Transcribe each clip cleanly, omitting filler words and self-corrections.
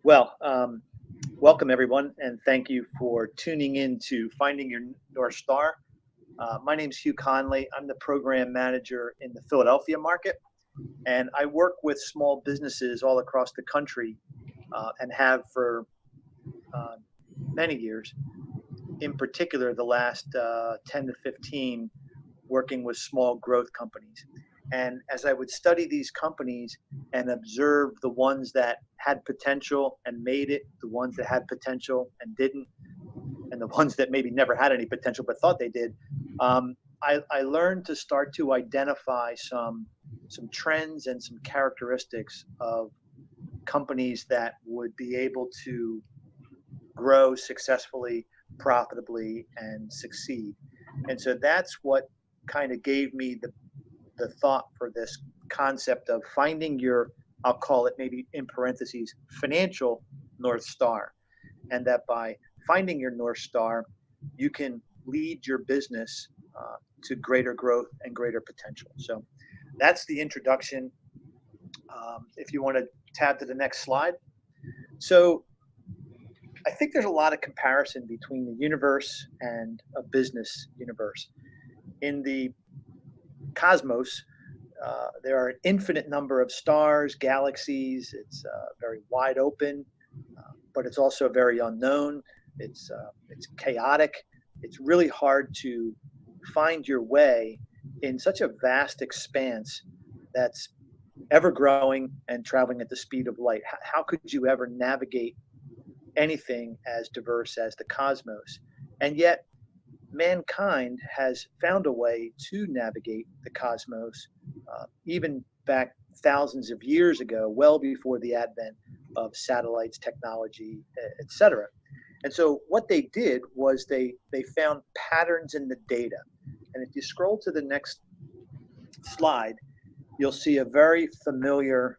Well, welcome everyone, and thank you for tuning in to Finding Your North Star. My name is Hugh Conley. I'm the program manager in the Philadelphia market, and I work with small businesses all across the country and have for uh, many years. In particular, the last 10 to 15, working with small growth companies. And as I would study these companies and observe the ones that had potential and made it, the ones that had potential and didn't, and the ones that maybe never had any potential but thought they did, I learned to start to identify some trends and some characteristics of companies that would be able to grow successfully, profitably, and succeed. And so that's what kind of gave me the thought for this concept of finding your, I'll call it maybe in parentheses, financial North Star. And that by finding your North Star, you can lead your business to greater growth and greater potential. So that's the introduction. If you want to tab to the next slide. So I think there's a lot of comparison between the universe and a business universe. In the cosmos, there are an infinite number of stars, galaxies. It's very wide open, but it's also very unknown. It's chaotic. It's really hard to find your way in such a vast expanse that's ever growing and traveling at the speed of light. How could you ever navigate anything as diverse as the cosmos? And yet, mankind has found a way to navigate the cosmos, even back thousands of years ago, well before the advent of satellites, technology, etc. And so what they did was they found patterns in the data. And if you scroll to the next slide, you'll see a very familiar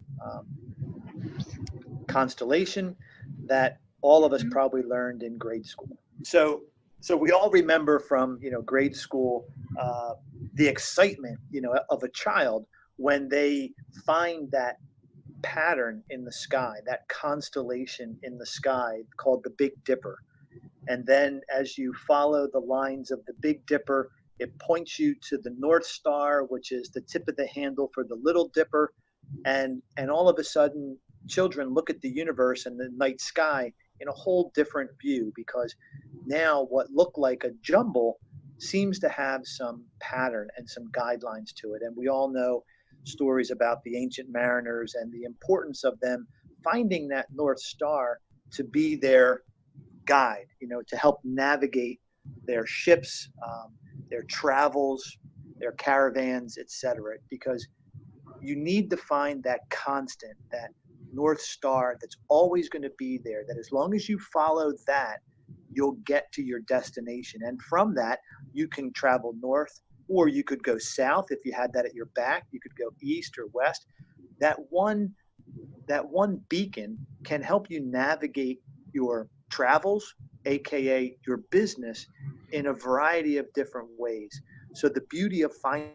constellation that all of us probably learned in grade school. So we all remember from grade school the excitement of a child when they find that pattern in the sky, that constellation in the sky called the Big Dipper. And then as you follow the lines of the Big Dipper, it points you to the North Star, which is the tip of the handle for the Little Dipper. And all of a sudden, children look at the universe and the night sky in a whole different view, because now what looked like a jumble seems to have some pattern and some guidelines to it. And we all know stories about the ancient mariners and the importance of them finding that North Star to be their guide, to help navigate their ships, their travels, their caravans, etc. Because you need to find that constant, that North Star that's always going to be there, that as long as you follow that, you'll get to your destination. And from that, you can travel north, or you could go south if you had that at your back. You could go east or west. That one beacon can help you navigate your travels, aka your business, in a variety of different ways. So the beauty of finding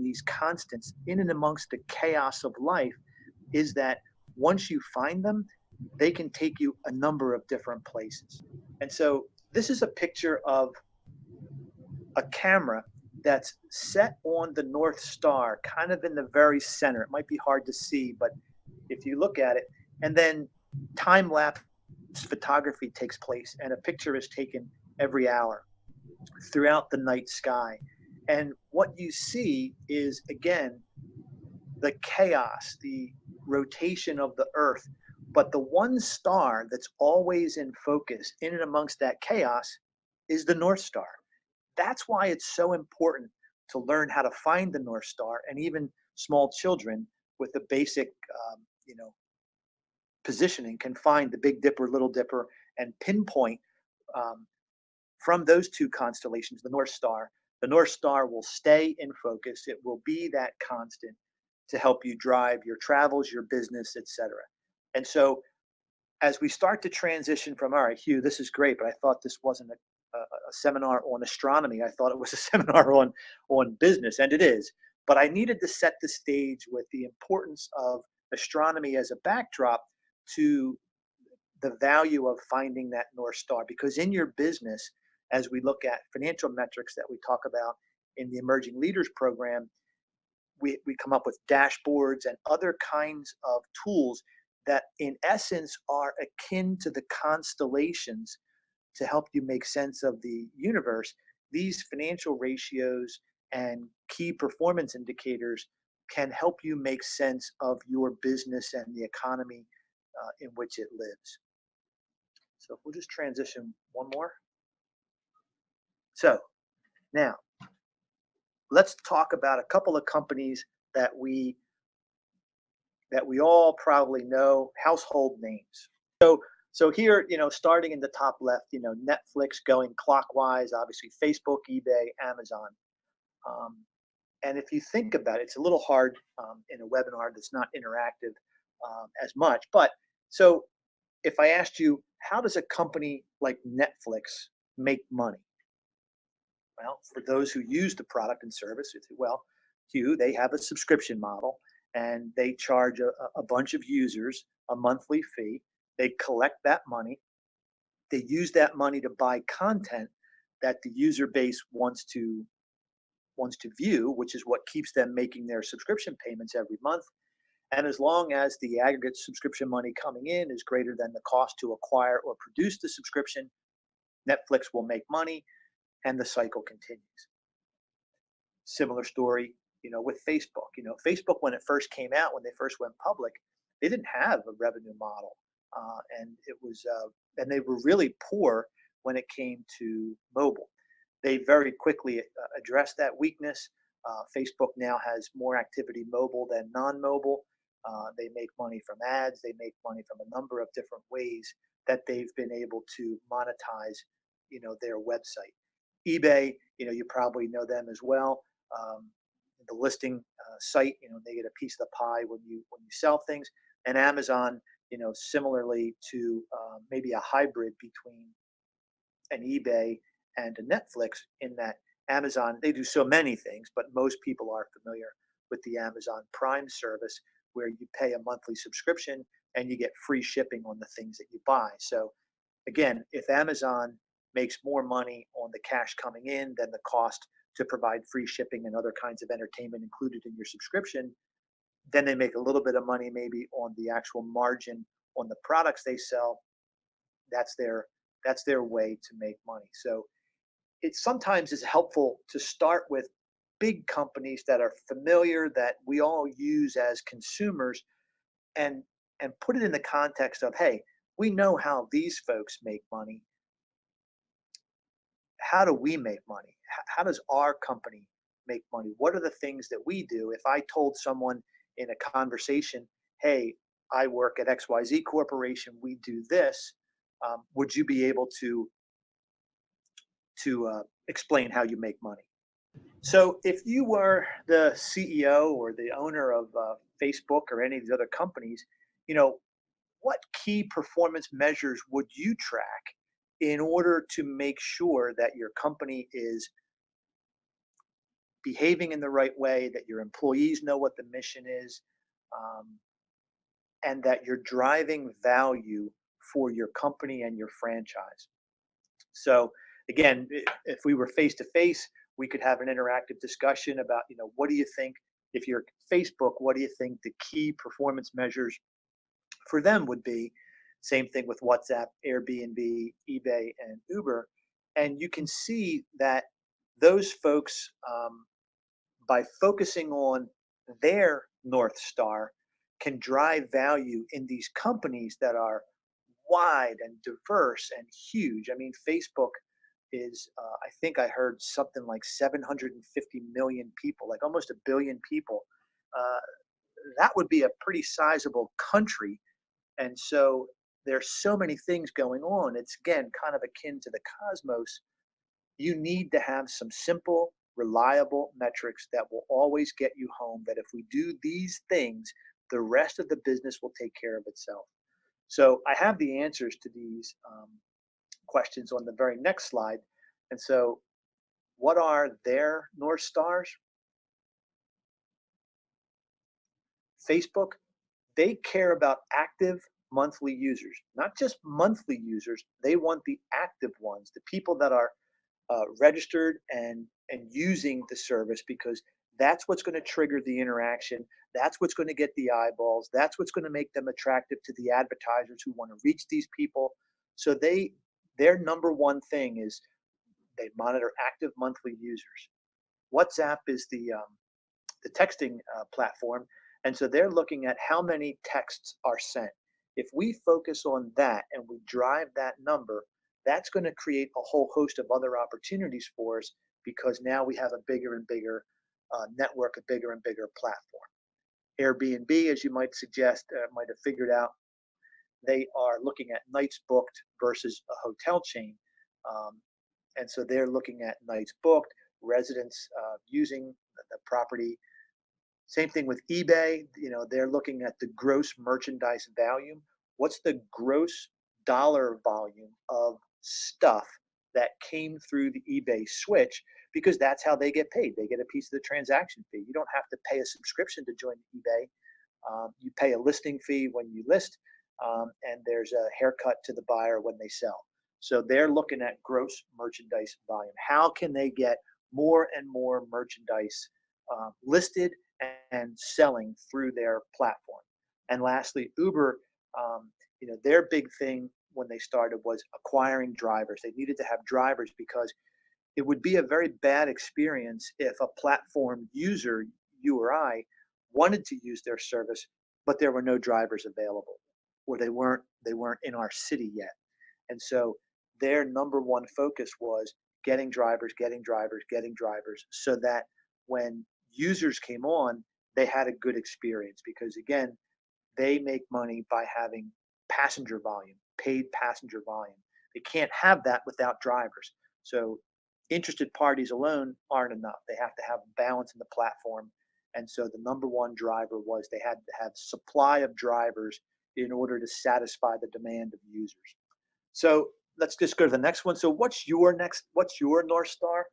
these constants in and amongst the chaos of life is that once you find them, they can take you a number of different places. And so this is a picture of a camera that's set on the North Star, kind of in the very center. It might be hard to see, but if you look at it, and then time lapse photography takes place, and a picture is taken every hour throughout the night sky. And what you see is, again, the chaos, the rotation of the earth. But the one star that's always in focus in and amongst that chaos is the North Star. That's why it's so important to learn how to find the North Star. And even small children with the basic, positioning can find the Big Dipper, Little Dipper, and pinpoint um, from those two constellations, the North Star. The North Star will stay in focus. It will be that constant to help you drive your travels, your business, etc. And so as we start to transition from, all right, Hugh, this is great, but I thought this wasn't a seminar on astronomy. I thought it was a seminar on business, and it is. But I needed to set the stage with the importance of astronomy as a backdrop to the value of finding that North Star, because in your business, as we look at financial metrics that we talk about in the Emerging Leaders Program, we come up with dashboards and other kinds of tools that in essence are akin to the constellations to help you make sense of the universe. These financial ratios and key performance indicators can help you make sense of your business and the economy in which it lives. So if we'll just transition one more. So now let's talk about a couple of companies that we all probably know, household names. So here, starting in the top left, Netflix going clockwise, obviously Facebook, eBay, Amazon. And if you think about it, it's a little hard in a webinar that's not interactive as much. But so if I asked you, how does a company like Netflix make money? Well, for those who use the product and service, well, Hugh, they have a subscription model and they charge a bunch of users a monthly fee. They collect that money. They use that money to buy content that the user base wants to view, which is what keeps them making their subscription payments every month. And as long as the aggregate subscription money coming in is greater than the cost to acquire or produce the subscription, Netflix will make money and the cycle continues. Similar story, with Facebook. Facebook, when it first came out, when they first went public, they didn't have a revenue model. And they were really poor when it came to mobile. They very quickly addressed that weakness. Facebook now has more activity mobile than non-mobile. They make money from ads. They make money from a number of different ways that they've been able to monetize, their website. eBay, you probably know them as well. The listing site, they get a piece of the pie when you sell things. And Amazon, similarly to maybe a hybrid between an eBay and a Netflix, in that Amazon, they do so many things, but most people are familiar with the Amazon Prime service, where you pay a monthly subscription and you get free shipping on the things that you buy. So again, if Amazon makes more money on the cash coming in than the cost to provide free shipping and other kinds of entertainment included in your subscription, then they make a little bit of money maybe on the actual margin on the products they sell. That's their way to make money. So it sometimes is helpful to start with big companies that are familiar, that we all use as consumers, and put it in the context of, hey, we know how these folks make money. How do we make money? How does our company make money? What are the things that we do? If I told someone in a conversation, hey, I work at XYZ Corporation, we do this, would you be able to explain how you make money? So if you were the CEO or the owner of Facebook or any of these other companies, what key performance measures would you track in order to make sure that your company is behaving in the right way, that your employees know what the mission is, um, and that you're driving value for your company and your franchise? So again, if we were face to face, we could have an interactive discussion about, what do you think, if you're Facebook, what do you think the key performance measures for them would be? Same thing with WhatsApp, Airbnb, eBay, and Uber. And you can see that those folks, by focusing on their North Star, can drive value in these companies that are wide and diverse and huge. I mean, Facebook is, I think I heard something like 750 million people, like almost a billion people. Uh, that would be a pretty sizable country. And so there's so many things going on. It's, again, kind of akin to the cosmos. You need to have some simple, reliable metrics that will always get you home, that if we do these things, the rest of the business will take care of itself. So I have the answers to these questions on the very next slide. And so what are their North Stars? Facebook, they care about active monthly users, not just monthly users. They want the active ones, the people that are registered and using the service, because that's what's going to trigger the interaction. That's what's going to get the eyeballs. That's what's going to make them attractive to the advertisers who want to reach these people. So their number one thing is they monitor active monthly users. WhatsApp is the texting platform, and so they're looking at how many texts are sent. If we focus on that and we drive that number, that's going to create a whole host of other opportunities for us, because now we have a bigger and bigger network, a bigger and bigger platform. Airbnb, as you might suggest, might have figured out, they are looking at nights booked versus a hotel chain. Um, and so they're looking at nights booked, residents using the property. Same thing with eBay. They're looking at the gross merchandise value. What's the gross dollar volume of stuff that came through the eBay switch? Because that's how they get paid. They get a piece of the transaction fee. You don't have to pay a subscription to join eBay. You pay a listing fee when you list, and there's a haircut to the buyer when they sell. So they're looking at gross merchandise volume. How can they get more and more merchandise listed and selling through their platform? And lastly, Uber, their big thing when they started was acquiring drivers. They needed to have drivers because it would be a very bad experience if a platform user, you or I, wanted to use their service, but there were no drivers available, or they weren't in our city yet. And so their number one focus was getting drivers, getting drivers, getting drivers, so that when users came on, they had a good experience, because again, they make money by having passenger volume, paid passenger volume. They can't have that without drivers. So interested parties alone aren't enough. They have to have balance in the platform. And so the number one driver was they had to have supply of drivers in order to satisfy the demand of users. So let's just go to the next one. So what's your North Star?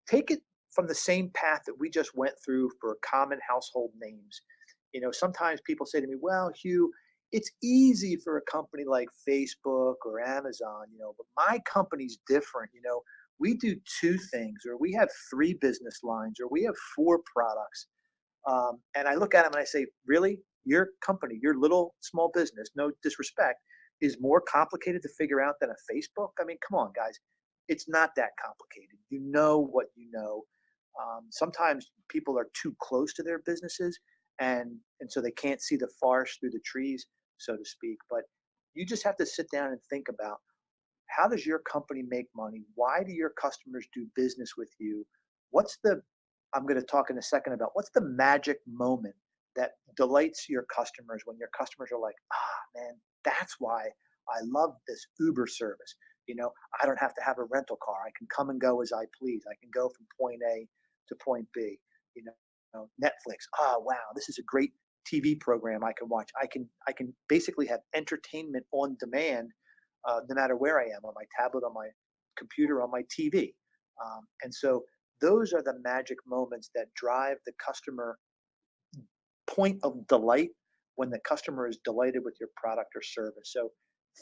Take it from the same path that we just went through for common household names. Sometimes people say to me, well, Hugh, it's easy for a company like Facebook or Amazon, but my company's different. We do two things, or we have three business lines, or we have four products. And I look at them and I say, really? Your company, your little small business, no disrespect, is more complicated to figure out than a Facebook? I mean, come on, guys. It's not that complicated. You know what you know. Sometimes people are too close to their businesses, and so they can't see the forest through the trees, so to speak. But you just have to sit down and think about, how does your company make money? Why do your customers do business with you? What's the I'm going to talk in a second about what's the magic moment that delights your customers, when your customers are like, man, that's why I love this Uber service. I don't have to have a rental car. I can come and go as I please. I can go from point A to point B. Netflix. Wow, this is a great TV program I can watch. I can basically have entertainment on demand, no matter where I am, on my tablet, on my computer, on my TV. And so those are the magic moments that drive the customer point of delight, when the customer is delighted with your product or service. So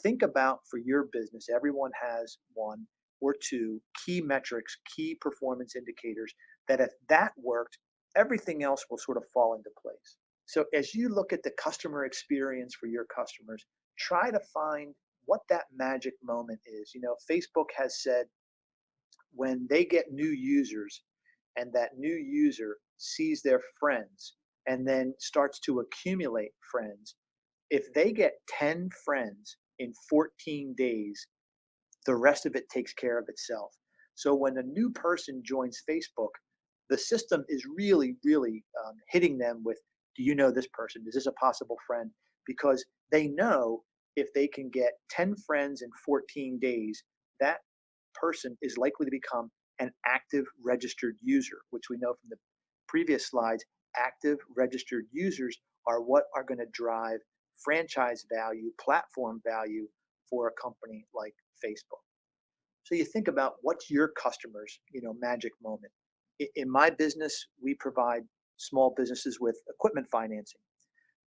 think about, for your business, everyone has one or two key metrics, key performance indicators, that if that worked, everything else will sort of fall into place. So as you look at the customer experience for your customers, try to find what that magic moment is. Facebook has said, when they get new users and that new user sees their friends and then starts to accumulate friends, if they get 10 friends in 14 days, the rest of it takes care of itself. So when a new person joins Facebook, the system is really, really hitting them with, do you know this person? Is this a possible friend? Because they know if they can get 10 friends in 14 days, that person is likely to become an active registered user, which we know from the previous slides. Active registered users are what are going to drive franchise value, platform value for a company like Facebook. So you think about, what's your customers, magic moment. In my business, we provide small businesses with equipment financing.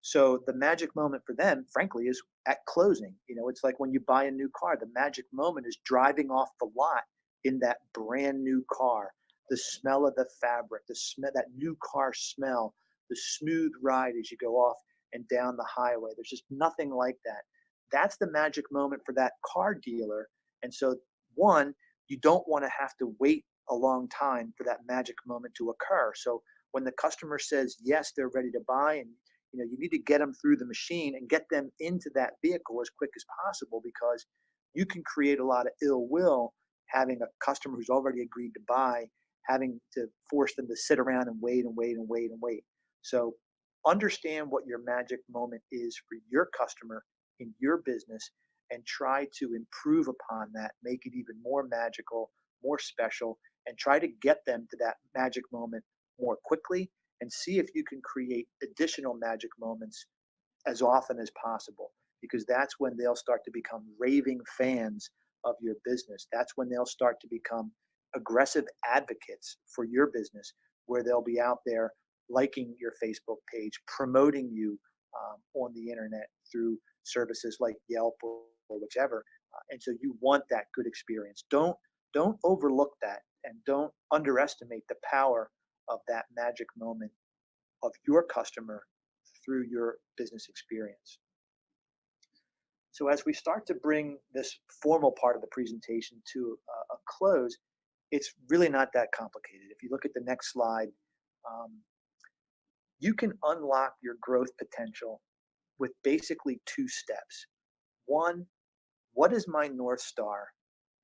So the magic moment for them, frankly, is at closing. It's like when you buy a new car, the magic moment is driving off the lot in that brand new car, the smell of the fabric, the smell, that new car smell, the smooth ride as you go off and down the highway. There's just nothing like that. That's the magic moment for that car dealer. And so, one, you don't want to have to wait a long time for that magic moment to occur. So when the customer says yes, they're ready to buy, and you need to get them through the machine and get them into that vehicle as quick as possible, because you can create a lot of ill will having a customer who's already agreed to buy, having to force them to sit around and wait and wait and wait and wait. So understand what your magic moment is for your customer in your business, and try to improve upon that, make it even more magical, more special, and try to get them to that magic moment more quickly, and see if you can create additional magic moments as often as possible, because that's when they'll start to become raving fans of your business. That's when they'll start to become aggressive advocates for your business, where they'll be out there liking your Facebook page, promoting you on the internet through services like Yelp or whichever. And so you want that good experience. Don't overlook that, and don't underestimate the power of that magic moment of your customer through your business experience. So as we start to bring this formal part of the presentation to a close, it's really not that complicated. If you look at the next slide, um, you can unlock your growth potential with basically two steps. One, what is my North Star?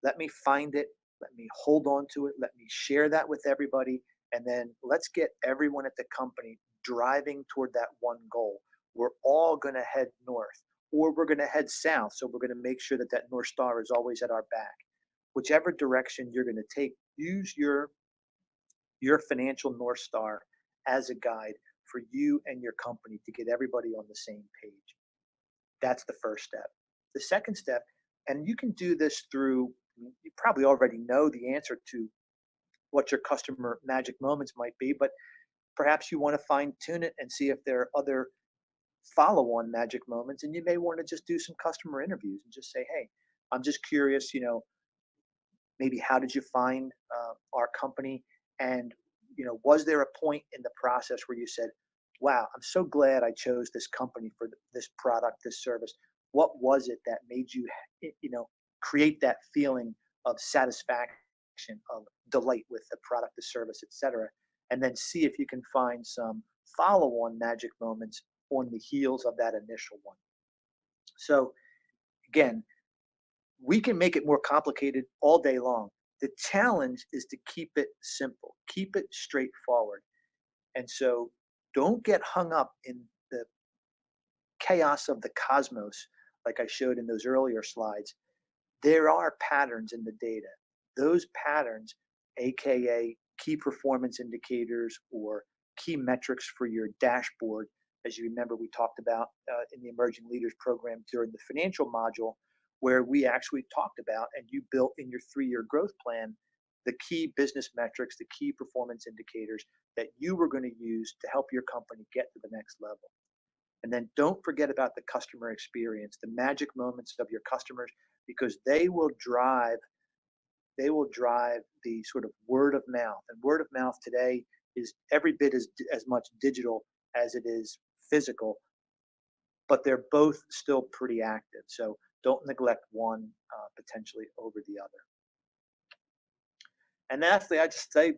Let me find it. Let me hold on to it. Let me share that with everybody. And then let's get everyone at the company driving toward that one goal. We're all going to head north, or we're going to head south. So we're going to make sure that that North Star is always at our back. Whichever direction you're going to take, use your financial North Star as a guide for you and your company to get everybody on the same page. That's the first step. The second step, and you can do this through, you probably already know the answer to what your customer magic moments might be, but perhaps you want to fine tune it and see if there are other follow on magic moments. And you may want to just do some customer interviews and just say, hey, I'm just curious, maybe how did you find our company? And, was there a point in the process where you said, wow, I'm so glad I chose this company for this product, this service? What was it that made you, create that feeling of satisfaction, of delight with the product, the service, etc.? And then see if you can find some follow on magic moments on the heels of that initial one. So, again, we can make it more complicated all day long. The challenge is to keep it simple, keep it straightforward. And so don't get hung up in the chaos of the cosmos, like I showed in those earlier slides. There are patterns in the data. Those patterns, AKA key performance indicators or key metrics for your dashboard, as you remember, we talked about in the Emerging Leaders Program during the financial module, where we actually talked about and you built in your 3-year growth plan the key business metrics, the key performance indicators that you were going to use to help your company get to the next level. And then don't forget about the customer experience, the magic moments of your customers, because they will drive the sort of word of mouth. And word of mouth today is every bit as much digital as it is physical, but they're both still pretty active. So don't neglect one potentially over the other. And lastly, I just say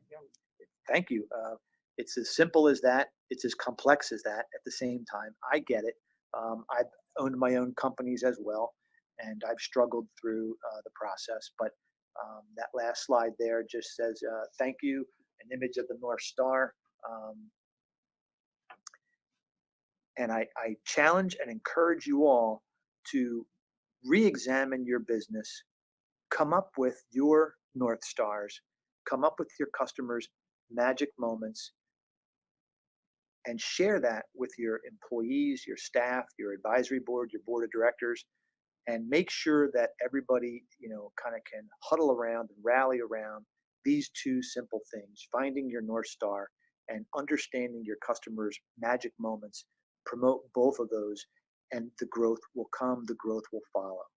thank you. It's as simple as that. It's as complex as that at the same time. I get it. I've owned my own companies as well, and I've struggled through the process. But that last slide there just says thank you, an image of the North Star. Um, and I challenge and encourage you all to re-examine your business, come up with your North Stars, come up with your customers' magic moments, and share that with your employees, your staff, your advisory board, your board of directors, and make sure that everybody, kind of can huddle around and rally around these two simple things: finding your North Star and understanding your customers' magic moments, promote both of those, and the growth will come, the growth will follow.